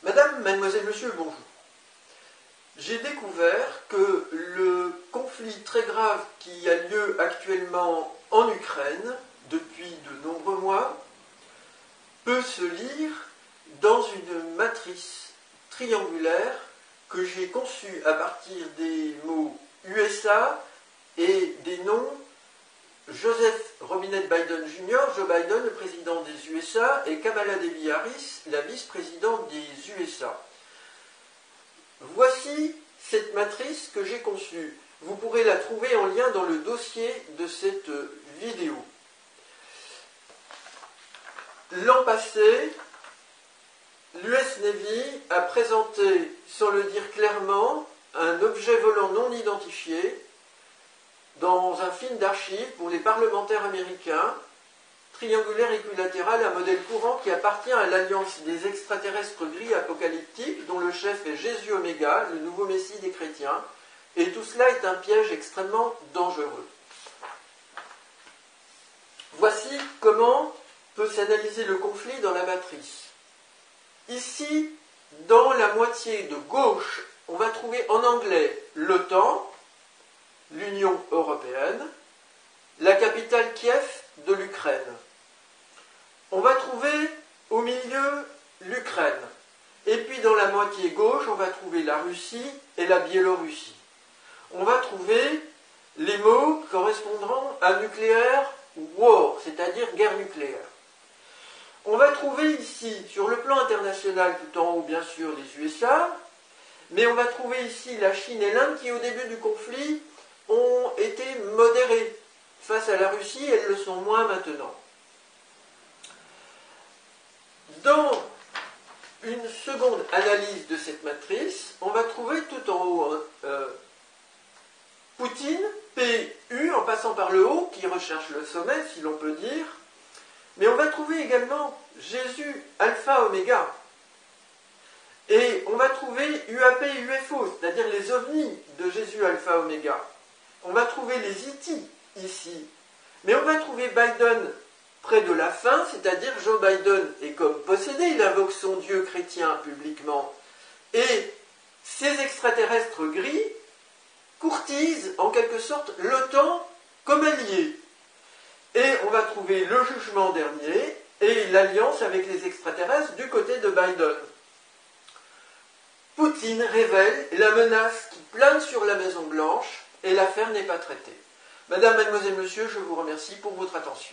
Madame, mademoiselle, monsieur, bonjour. J'ai découvert que le conflit très grave qui a lieu actuellement en Ukraine depuis de nombreux mois peut se lire dans une matrice triangulaire que j'ai conçue à partir des mots USA et des noms Joseph Robinette Biden Jr., Joe Biden, le président des USA, et Kamala Devi Harris, la vice-présidente des USA. Voici cette matrice que j'ai conçue. Vous pourrez la trouver en lien dans le dossier de cette vidéo. L'an passé, l'US Navy a présenté, sans le dire clairement, un objet volant non identifié dans un film d'archives pour les parlementaires américains, triangulaire équilatéral, un modèle courant qui appartient à l'alliance des extraterrestres gris apocalyptiques, dont le chef est Jésus Oméga, le nouveau messie des chrétiens, et tout cela est un piège extrêmement dangereux. Voici comment peut s'analyser le conflit dans la matrice. Ici, dans la moitié de gauche, on va trouver en anglais l'OTAN, l'Union européenne, la capitale Kiev de l'Ukraine. On va trouver au milieu l'Ukraine. Et puis dans la moitié gauche, on va trouver la Russie et la Biélorussie. On va trouver les mots correspondant à nucléaire war, c'est-à-dire guerre nucléaire. On va trouver ici, sur le plan international, tout en haut bien sûr les USA, mais on va trouver ici la Chine et l'Inde qui au début du conflit ont été modérées face à la Russie, elles le sont moins maintenant. Dans une seconde analyse de cette matrice, on va trouver tout en haut Poutine, PU, en passant par le haut, qui recherche le sommet, si l'on peut dire, mais on va trouver également Jésus, Alpha, Oméga, et on va trouver UAP, UFO, c'est-à-dire les ovnis de Jésus, Alpha, Oméga. On va trouver les IT ici, mais on va trouver Biden près de la fin, c'est-à-dire Joe Biden est comme possédé, il invoque son Dieu chrétien publiquement, et ces extraterrestres gris courtisent en quelque sorte l'OTAN comme allié. Et on va trouver le jugement dernier et l'alliance avec les extraterrestres du côté de Biden. Poutine révèle la menace qui plane sur la Maison Blanche et l'affaire n'est pas traitée. Madame, mademoiselle, monsieur, je vous remercie pour votre attention.